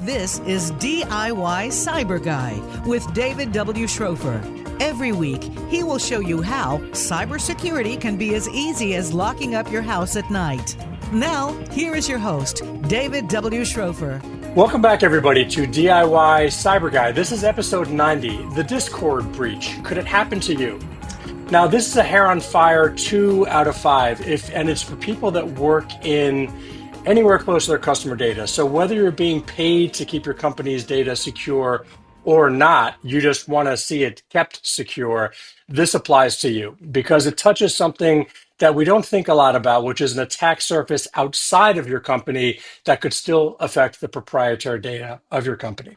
This is DIY Cyber Guy with David W. Schrofer. Every week, he will show you how cybersecurity can be as easy as locking up your house at night. Now, here is your host, David W. Schrofer. Welcome back, everybody, to DIY Cyber Guy. This is episode 90, the Discord breach. Could it happen to you? Now, this is a hair on fire 2 out of 5, and it's for people that work in anywhere close to their customer data. So whether you're being paid to keep your company's data secure or not, you just want to see it kept secure, this applies to you because it touches something that we don't think a lot about, which is an attack surface outside of your company that could still affect the proprietary data of your company.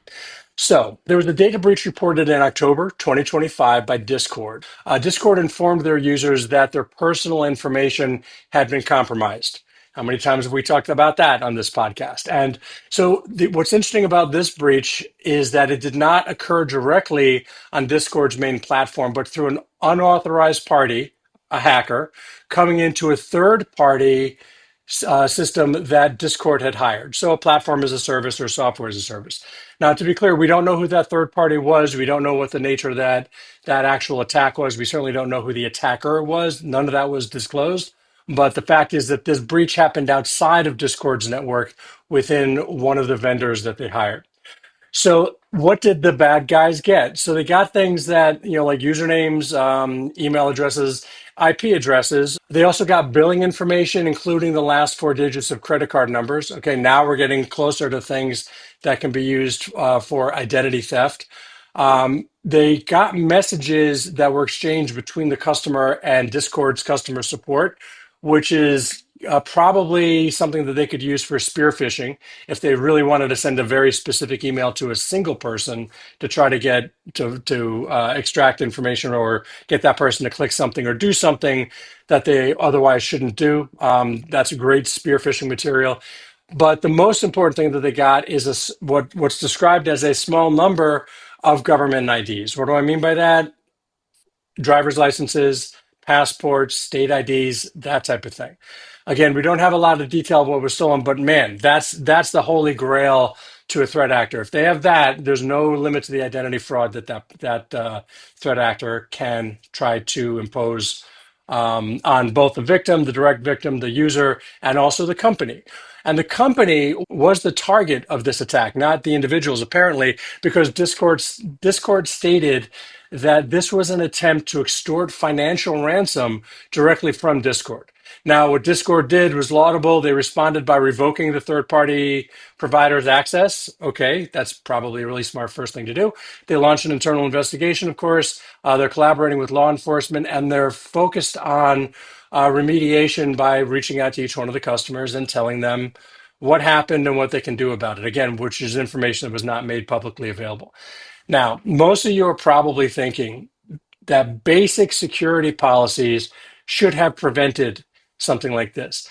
So there was a data breach reported in October 2025 by Discord. Discord informed their users that their personal information had been compromised. How many times have we talked about that on this podcast? And so what's interesting about this breach is that it did not occur directly on Discord's main platform, but through an unauthorized party, a hacker, coming into a third party system that Discord had hired. So a platform as a service or software as a service. Now, to be clear, we don't know who that third party was. We don't know what the nature of that actual attack was. We certainly don't know who the attacker was. None of that was disclosed. But the fact is that this breach happened outside of Discord's network within one of the vendors that they hired. So what did the bad guys get? So they got things that, like usernames, email addresses, IP addresses. They also got billing information, including the last 4 digits of credit card numbers. Okay, now we're getting closer to things that can be used for identity theft. They got messages that were exchanged between the customer and Discord's customer support, which is probably something that they could use for spear phishing if they really wanted to send a very specific email to a single person to try to get to extract information or get that person to click something or do something that they otherwise shouldn't do. That's a great spear phishing material. But the most important thing that they got is what's described as a small number of government IDs. What do I mean by that? Driver's licenses, passports, state IDs, that type of thing. Again, we don't have a lot of detail of what was stolen, but man, that's the holy grail to a threat actor. If they have that, there's no limit to the identity fraud that threat actor can try to impose on both the victim, the direct victim, the user, and also the company. And the company was the target of this attack, not the individuals, apparently, because Discord stated that this was an attempt to extort financial ransom directly from Discord. Now, what Discord did was laudable. They responded by revoking the third-party provider's access. Okay, that's probably a really smart first thing to do. They launched an internal investigation, of course. They're collaborating with law enforcement, and they're focused on remediation by reaching out to each one of the customers and telling them what happened and what they can do about it. Again, which is information that was not made publicly available. Now, most of you are probably thinking that basic security policies should have prevented something like this.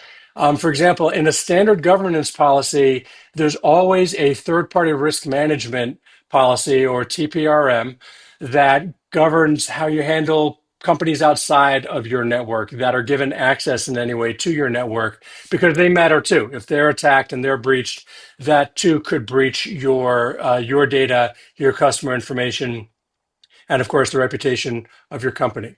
For example, in a standard governance policy, there's always a third-party risk management policy or TPRM that governs how you handle companies outside of your network that are given access in any way to your network, because they matter too. If they're attacked and they're breached, that too could breach your data, your customer information, and of course the reputation of your company.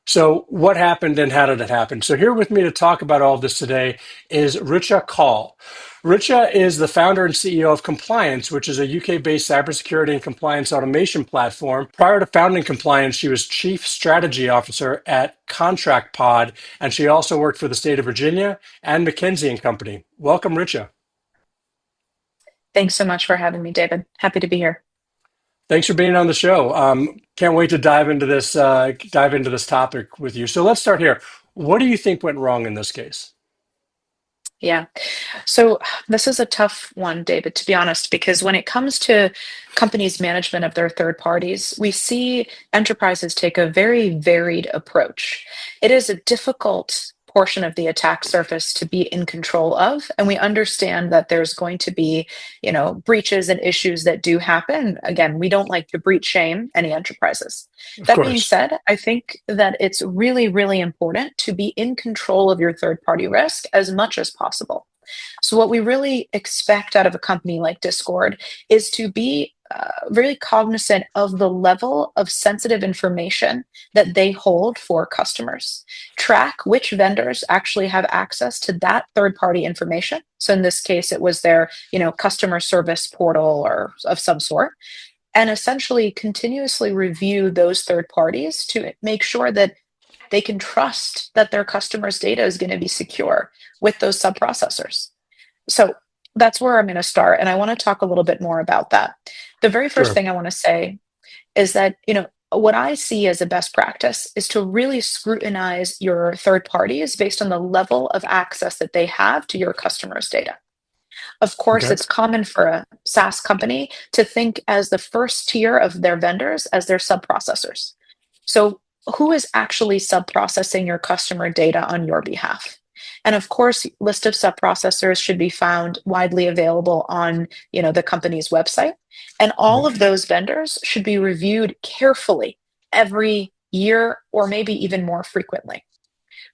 So what happened and how did it happen? So here with me to talk about all of this today is Richa Kaul. Richa is the founder and CEO of Complyance, which is a UK-based cybersecurity and compliance automation platform. Prior to founding Complyance, she was Chief Strategy Officer at Contract Pod, and she also worked for the state of Virginia and McKinsey and Company. Welcome, Richa. Thanks so much for having me, David. Happy to be here. Thanks for being on the show. Can't wait to dive into this topic with you. So let's start here. What do you think went wrong in this case? Yeah. So this is a tough one, David, to be honest, because when it comes to companies' management of their third parties, we see enterprises take a very varied approach. It is a difficult portion of the attack surface to be in control of, and we understand that there's going to be, breaches and issues that do happen. Again, we don't like to breach shame any enterprises. Of That being course. said, I think that it's really, really important to be in control of your third party risk as much as possible. So what we really expect out of a company like Discord is to be really cognizant of the level of sensitive information that they hold for customers. Track which vendors actually have access to that third party information. So in this case, it was their, customer service portal or of some sort, and essentially continuously review those third parties to make sure that they can trust that their customers' data is going to be secure with those sub-processors. So that's where I'm going to start. And I want to talk a little bit more about that. The very first Sure. thing I want to say is that, what I see as a best practice is to really scrutinize your third parties based on the level of access that they have to your customers' data. Of course, Okay. it's common for a SaaS company to think as the first tier of their vendors as their sub-processors. So who is actually sub-processing your customer data on your behalf? And of course, list of sub-processors should be found widely available on, the company's website. And all Mhm. of those vendors should be reviewed carefully every year or maybe even more frequently.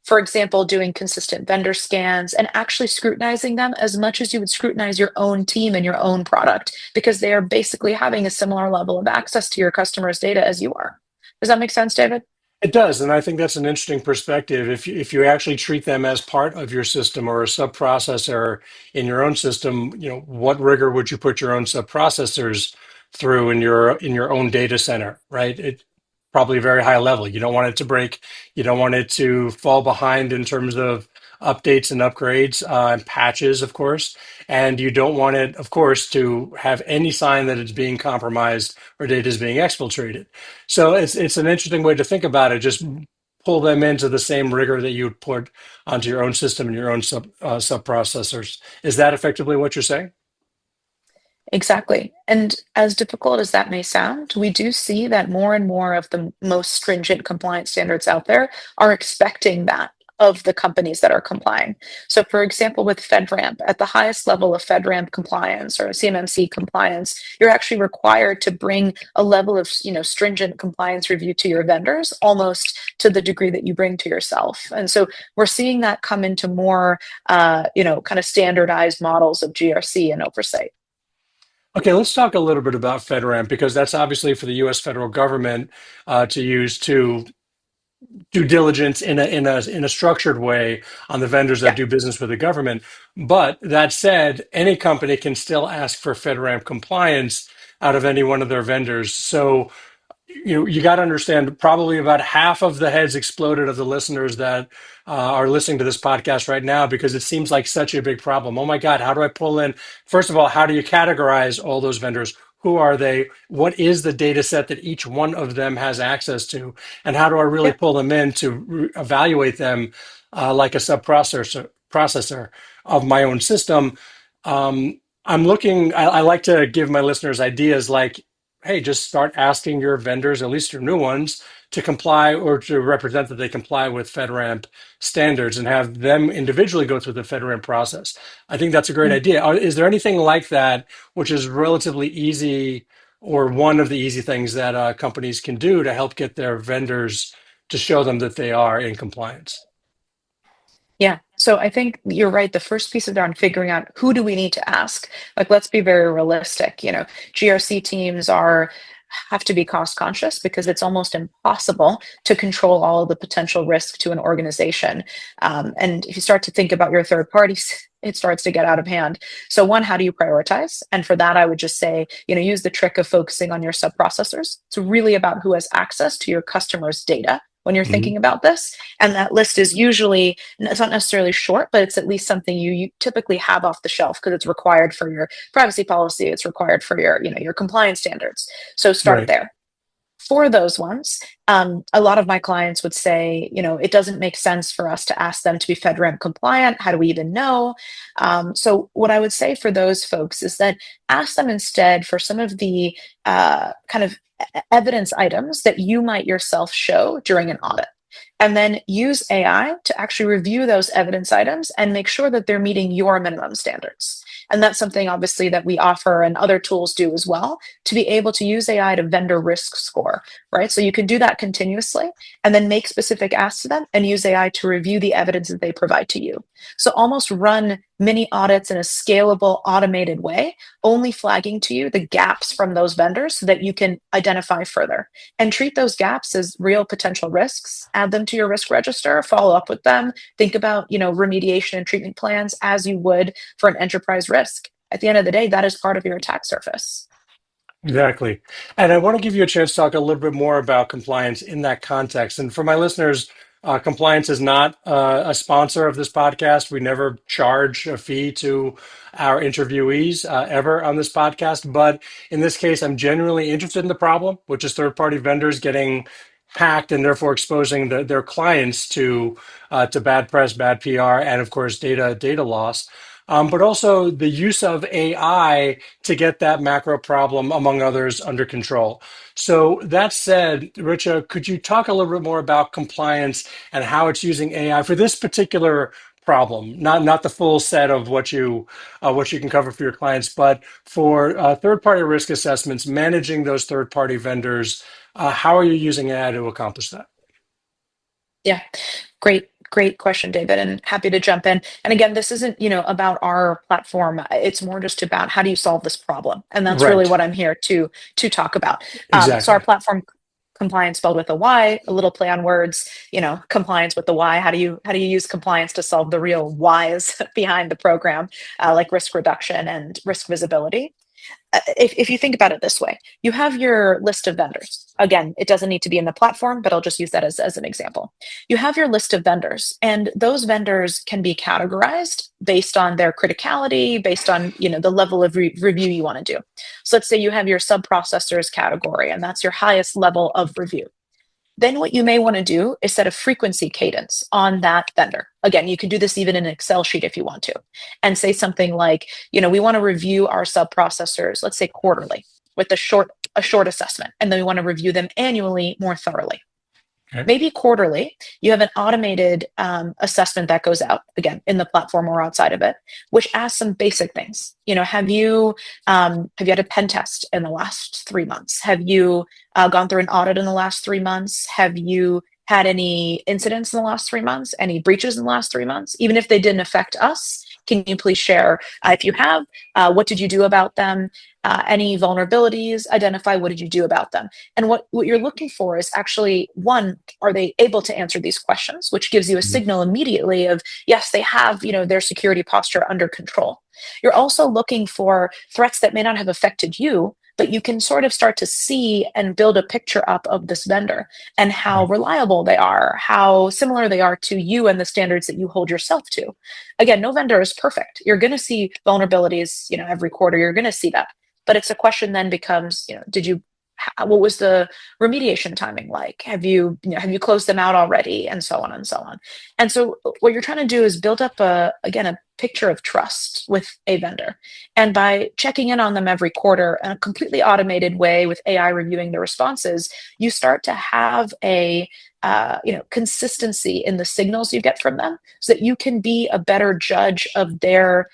For example, doing consistent vendor scans and actually scrutinizing them as much as you would scrutinize your own team and your own product, because they are basically having a similar level of access to your customers' data as you are. Does that make sense, David? It does, and I think that's an interesting perspective. If you actually treat them as part of your system or a sub-processor in your own system, what rigor would you put your own sub-processors through in your own data center, right? It probably very high level. You don't want it to break. You don't want it to fall behind in terms of updates and upgrades and patches, of course. And you don't want it, of course, to have any sign that it's being compromised or data is being exfiltrated. So it's an interesting way to think about it. Just pull them into the same rigor that you would put onto your own system and your own sub processors. Is that effectively what you're saying? Exactly. And as difficult as that may sound, we do see that more and more of the most stringent compliance standards out there are expecting that of the companies that are complying. So, for example, with FedRAMP, at the highest level of FedRAMP compliance or CMMC compliance, you're actually required to bring a level of, stringent compliance review to your vendors, almost to the degree that you bring to yourself. And so, we're seeing that come into more, kind of standardized models of GRC and oversight. Okay, let's talk a little bit about FedRAMP because that's obviously for the U.S. federal government to use to due diligence in a structured way on the vendors that Yeah. do business with the government. But that said, any company can still ask for FedRAMP compliance out of any one of their vendors. So you got to understand probably about half of the heads exploded of the listeners that are listening to this podcast right now because it seems like such a big problem. Oh my God, how do I pull in? First of all, how do you categorize all those vendors? Who are they? What is the data set that each one of them has access to? And how do I really Yeah. pull them in to evaluate them like a sub processor of my own system? I'm looking, I like to give my listeners ideas like, hey, just start asking your vendors, at least your new ones, to comply or to represent that they comply with FedRAMP standards and have them individually go through the FedRAMP process. I think that's a great idea. Is there anything like that which is relatively easy or one of the easy things that companies can do to help get their vendors to show them that they are in compliance? Yeah. So I think you're right. The first piece of that on figuring out who do we need to ask. Like, let's be very realistic. GRC teams have to be cost conscious because it's almost impossible to control all of the potential risk to an organization. And if you start to think about your third parties, it starts to get out of hand. So one, how do you prioritize? And for that, I would just say, use the trick of focusing on your sub processors. It's really about who has access to your customers' data when you're Mhm. thinking about this. And that list is usually, it's not necessarily short, but it's at least something you typically have off the shelf because it's required for your privacy policy. It's required for your compliance standards. So start Right. there. For those ones, a lot of my clients would say, it doesn't make sense for us to ask them to be FedRAMP compliant. How do we even know? So, what I would say for those folks is that ask them instead for some of the kind of evidence items that you might yourself show during an audit. and then use AI to actually review those evidence items and make sure that they're meeting your minimum standards. And that's something obviously that we offer and other tools do as well, to be able to use AI to vendor risk score, right? So you can do that continuously and then make specific asks to them and use AI to review the evidence that they provide to you. So almost run mini audits in a scalable, automated way, only flagging to you the gaps from those vendors so that you can identify further and treat those gaps as real potential risks. Add them to your risk register, follow up with them, think about, remediation and treatment plans as you would for an enterprise risk. At the end of the day, that is part of your attack surface. Exactly. And I want to give you a chance to talk a little bit more about compliance in that context. And for my listeners, compliance is not a sponsor of this podcast. We never charge a fee to our interviewees ever on this podcast. But in this case, I'm genuinely interested in the problem, which is third-party vendors getting hacked and therefore exposing their clients to bad press, bad PR, and of course data loss. But also the use of AI to get that macro problem, among others, under control. So that said, Richa, could you talk a little bit more about compliance and how it's using AI for this particular problem? Not the full set of what you can cover for your clients, but for third-party risk assessments, managing those third-party vendors. How are you using AI to accomplish that? Yeah, great question, David, and happy to jump in. And again, this isn't, about our platform. It's more just about how do you solve this problem, and that's really Right. what I'm here to talk about. So our Exactly. platform, compliance spelled with a Y, a little play on words. Compliance with the Y. How do you use compliance to solve the real whys behind the program, like risk reduction and risk visibility? If you think about it this way, you have your list of vendors. Again, it doesn't need to be in the platform, but I'll just use that as an example. You have your list of vendors, and those vendors can be categorized based on their criticality, based on the level of review you want to do. So let's say you have your sub processors category, and that's your highest level of review. Then what you may want to do is set a frequency cadence on that vendor. Again, you can do this even in an Excel sheet if you want to, and say something like, we want to review our sub processors, let's say quarterly, with a short assessment, and then we want to review them annually more thoroughly. Okay. Maybe quarterly, you have an automated assessment that goes out again in the platform or outside of it, which asks some basic things. Have you had a pen test in the last 3 months? Have you gone through an audit in the last 3 months? Have you had any incidents in the last 3 months? Any breaches in the last 3 months? Even if they didn't affect us, can you please share if you have? What did you do about them? Any vulnerabilities? Identify what did you do about them? And what you're looking for is actually, one, are they able to answer these questions, which gives you a Mhm. signal immediately of yes, they have their security posture under control. You're also looking for threats that may not have affected you, but you can sort of start to see and build a picture up of this vendor and how Right. reliable they are, how similar they are to you and the standards that you hold yourself to. Again, no vendor is perfect. You're going to see vulnerabilities, every quarter. You're going to see that. But it's a question then becomes, what was the remediation timing like? Have you closed them out already? And so on and so on. And so what you're trying to do is build up a picture of trust with a vendor. And by checking in on them every quarter in a completely automated way with AI reviewing the responses, you start to have a consistency in the signals you get from them so that you can be a better judge of their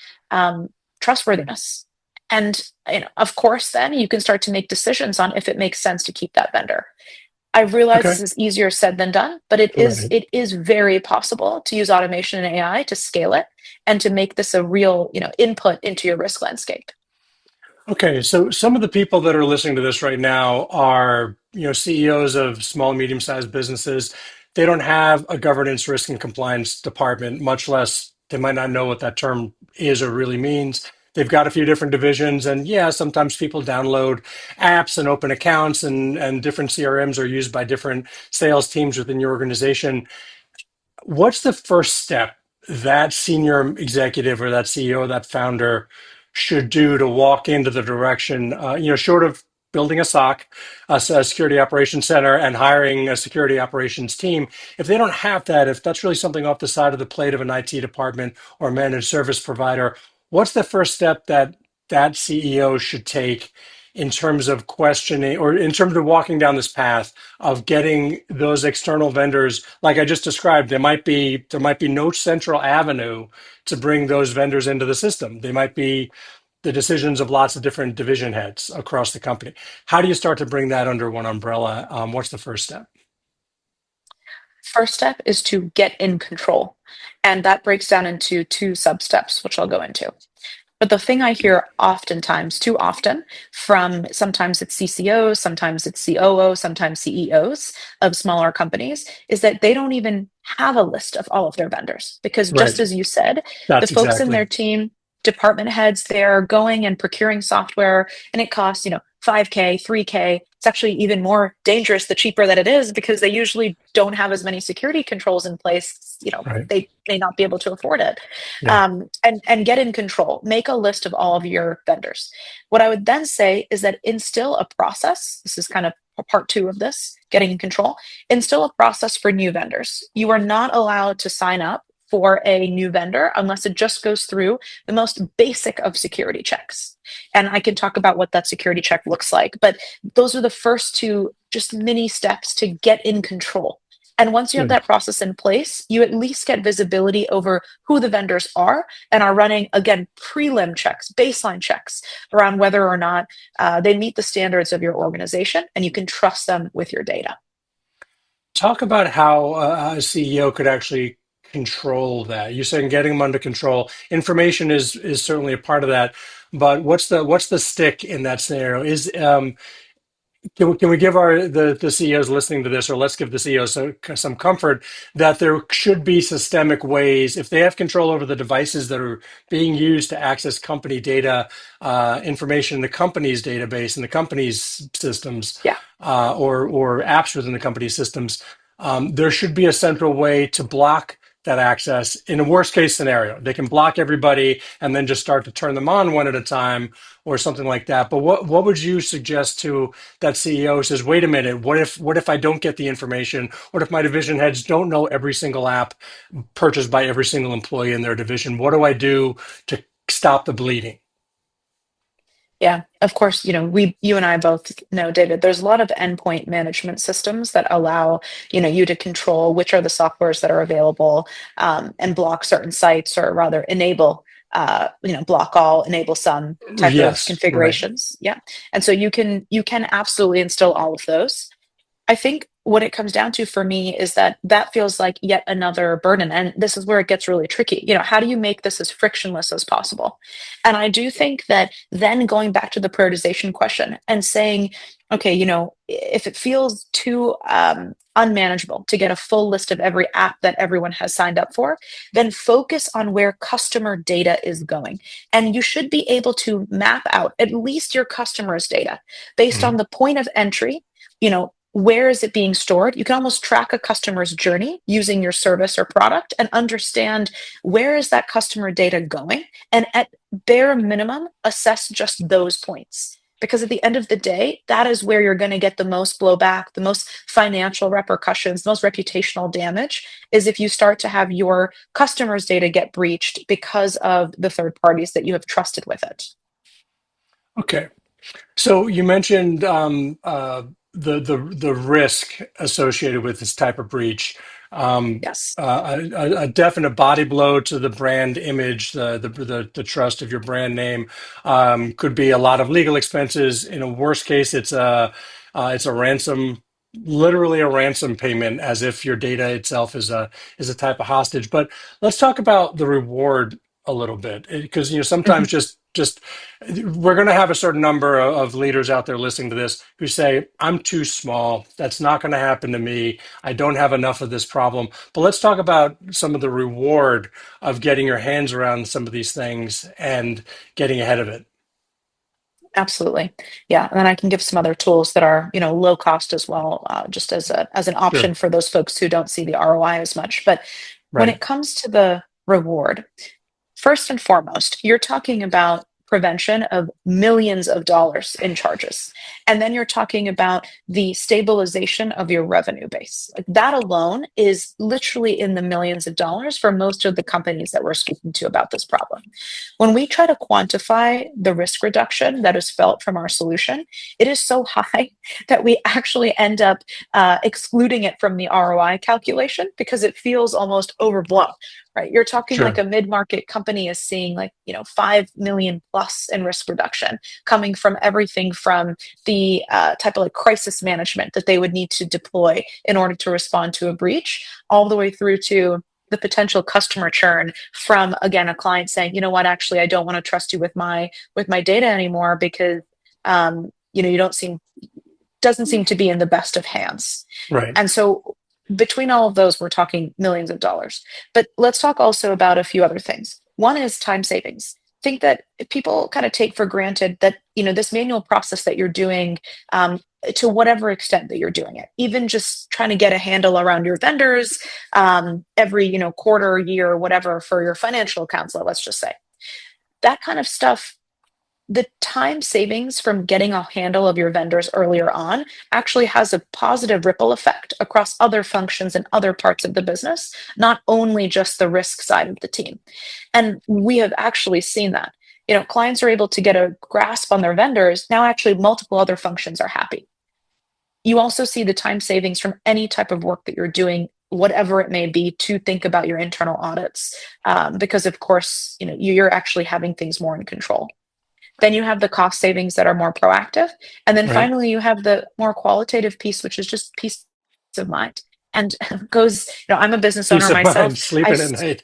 trustworthiness. And of course, then you can start to make decisions on if it makes sense to keep that vendor. I realize this Okay. is easier said than done, but it is Right. it is very possible to use automation and AI to scale it and to make this a real, input into your risk landscape. Okay, so some of the people that are listening to this right now are, CEOs of small, medium-sized businesses. They don't have a governance, risk, and compliance department, much less they might not know what that term is or really means. They've got a few different divisions, and yeah, sometimes people download apps and open accounts, and different CRMs are used by different sales teams within your organization. What's the first step that senior executive or that CEO, that founder should do to walk into the direction, short of building a SOC, a security operations center, and hiring a security operations team? If they don't have that, if that's really something off the side of the plate of an IT department or managed service provider, what's the first step that that CEO should take in terms of questioning or in terms of walking down this path of getting those external vendors, like I just described, there might be no central avenue to bring those vendors into the system. They might be the decisions of lots of different division heads across the company. How do you start to bring that under one umbrella? What's the first step? First step is to get in control. And that breaks down into two sub steps, which I'll go into. But the thing I hear oftentimes, too often, from sometimes it's CCOs, sometimes it's COOs, sometimes CEOs of smaller companies, is that they don't even have a list of all of their vendors. Because just Right. as you said, the That's folks in their exactly team, department heads, they're going and procuring software and it costs, 5K, 3K. It's actually even more dangerous the cheaper that it is because they usually don't have as many security controls in place. right. They may not be able to afford it. Yeah. And get in control. Make a list of all of your vendors. What I would then say is that instill a process. This is kind of part two of this, getting in control. Instill a process for new vendors. You are not allowed to sign up for a new vendor unless it just goes through the most basic of security checks. And I can talk about what that security check looks like, but those are the first two just mini steps to get in control. And once you have Good. that process in place, you at least get visibility over who the vendors are and are running, again, prelim checks, baseline checks around whether or not they meet the standards of your organization and you can trust them with your data. Talk about how a CEO could actually control that. You're saying getting them under control. Information is certainly a part of that, but what's the stick in that scenario? Can we give the CEOs listening to this, or let's give the CEOs some comfort that there should be systemic ways, if they have control over the devices that are being used to access company data, information in the company's database and the company's systems, Yeah. or apps within the company's systems, there should be a central way to block that access in a worst case scenario. They can block everybody and then just start to turn them on one at a time or something like that. But what would you suggest to that CEO who says, wait a minute, what if I don't get the information? What if my division heads don't know every single app purchased by every single employee in their division? What do I do to stop the bleeding? Yeah, of course, you and I both know, David, there's a lot of endpoint management systems that allow, you to control which are the softwares that are available, and block certain sites, or rather enable, block all, enable some type of Yes, right. configurations. Yeah. And so you can absolutely instill all of those. I think what it comes down to for me is that that feels like yet another burden. And this is where it gets really tricky. How do you make this as frictionless as possible? And I do think that then going back to the prioritization question and saying, okay, if it feels too unmanageable to get a full list of every app that everyone has signed up for, then focus on where customer data is going. And you should be able to map out at least your customers' data based Mhm. on the point of entry. Where is it being stored? You can almost track a customer's journey using your service or product and understand where is that customer data going, and at bare minimum assess just those points, because at the end of the day that is where you're going to get the most blowback, the most financial repercussions, the most reputational damage, is if you start to have your customers data get breached because of the third parties that you have trusted with it. Okay. So you mentioned the risk associated with this type of breach. Yes. A definite body blow to the brand image, the trust of your brand name, could be a lot of legal expenses. In a worst case, it's a ransom, literally a ransom payment, as if your data itself is a type of hostage. But let's talk about the reward a little bit, because sometimes Mhm. just we're going to have a certain number of leaders out there listening to this who say, I'm too small. That's not going to happen to me. I don't have enough of this problem. But let's talk about some of the reward of getting your hands around some of these things and getting ahead of it. Absolutely. Yeah. And then I can give some other tools that are, low cost as well, just as an option Sure. for those folks who don't see the ROI as much. But when Right. it comes to the reward, first and foremost, you're talking about prevention of millions of dollars in charges. And then you're talking about the stabilization of your revenue base. Like that alone is literally in the millions of dollars for most of the companies that we're speaking to about this problem. When we try to quantify the risk reduction that is felt from our solution, it is so high that we actually end up excluding it from the ROI calculation because it feels almost overblown. Right, you're talking like Sure. a mid-market company is seeing like 5 million plus in risk reduction coming from everything from the type of like crisis management that they would need to deploy in order to respond to a breach, all the way through to the potential customer churn from, again, a client saying, you know what, actually I don't want to trust you with my data anymore because you don't seem doesn't seem to be in the best of hands. Right. And so between all of those, we're talking millions of dollars. But let's talk also about a few other things. One is time savings. Think that people kind of take for granted that this manual process that you're doing, to whatever extent that you're doing it, even just trying to get a handle around your vendors every quarter, year, whatever, for your financial counselor, let's just say, that kind of stuff. The time savings from getting a handle of your vendors earlier on actually has a positive ripple effect across other functions and other parts of the business, not only just the risk side of the team. And we have actually seen that. Clients are able to get a grasp on their vendors. Now, actually, multiple other functions are happy. You also see the time savings from any type of work that you're doing, whatever it may be, to think about your internal audits, because, of course, you're actually having things more in control. Then you have the cost savings that are more proactive. And then Right. finally, you have the more qualitative piece, which is just peace of mind. And goes, I'm a business Peace owner of myself. mind, sleeping at night.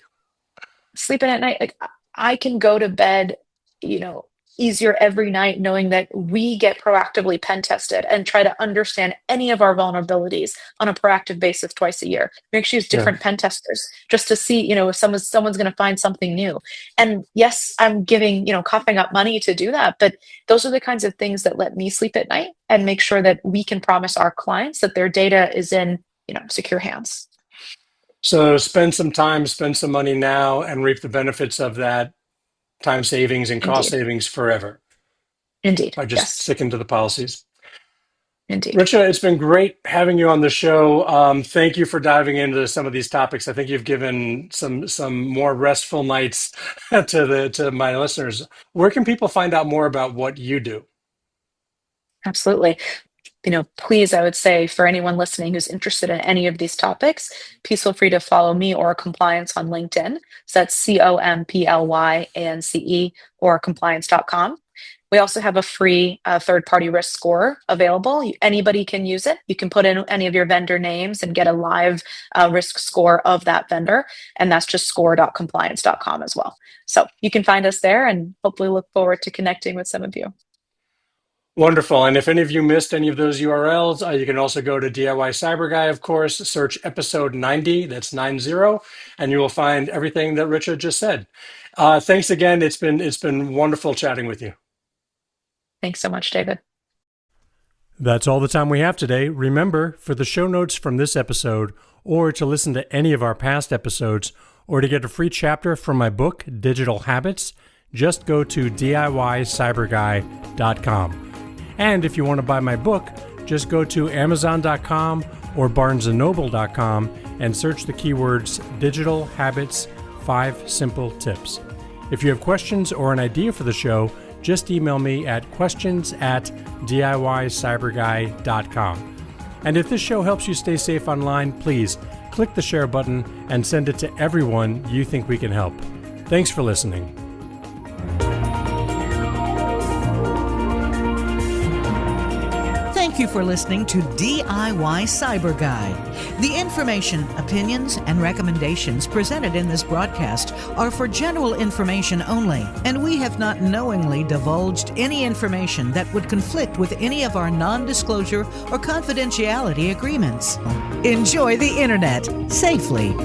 Sleeping at night, like I can go to bed, easier every night knowing that we get proactively pen tested and try to understand any of our vulnerabilities on a proactive basis twice a year. We actually use different pen testers just to see, if someone's going to find something new. And yes, I'm giving, coughing up money to do that, but those are the kinds of things that let me sleep at night and make sure that we can promise our clients that their data is in, secure hands. So spend some time, spend some money now, and reap the benefits of that time savings and cost Indeed. savings forever Indeed. by just Yes. sticking to the policies. Indeed. Richa, it's been great having you on the show. Thank you for diving into some of these topics. I think you've given some more restful nights to my listeners. Where can people find out more about what you do? Absolutely. Please, I would say for anyone listening who's interested in any of these topics, please feel free to follow me or Complyance on LinkedIn. So that's COMPLYANCE or compliance.com. We also have a free third-party risk score available. Anybody can use it. You can put in any of your vendor names and get a live risk score of that vendor. And that's just score.compliance.com as well. So you can find us there and hopefully look forward to connecting with some of you. Wonderful. And if any of you missed any of those URLs, you can also go to DIY Cyber Guy, of course, search episode 90, that's 90, and you will find everything that Richa just said. Thanks again. It's been wonderful chatting with you. Thanks so much, David. That's all the time we have today. Remember, for the show notes from this episode, or to listen to any of our past episodes, or to get a free chapter from my book, Digital Habits, just go to DIYCyberGuy.com. And if you want to buy my book, just go to Amazon.com or BarnesandNoble.com and search the keywords Digital Habits 5 Simple Tips. If you have questions or an idea for the show, just email me at questions@DIYCyberGuy.com. And if this show helps you stay safe online, please click the share button and send it to everyone you think we can help. Thanks for listening. Thank you for listening to DIY Cyber Guy. The information, opinions, and recommendations presented in this broadcast are for general information only, and we have not knowingly divulged any information that would conflict with any of our non-disclosure or confidentiality agreements. Enjoy the internet safely.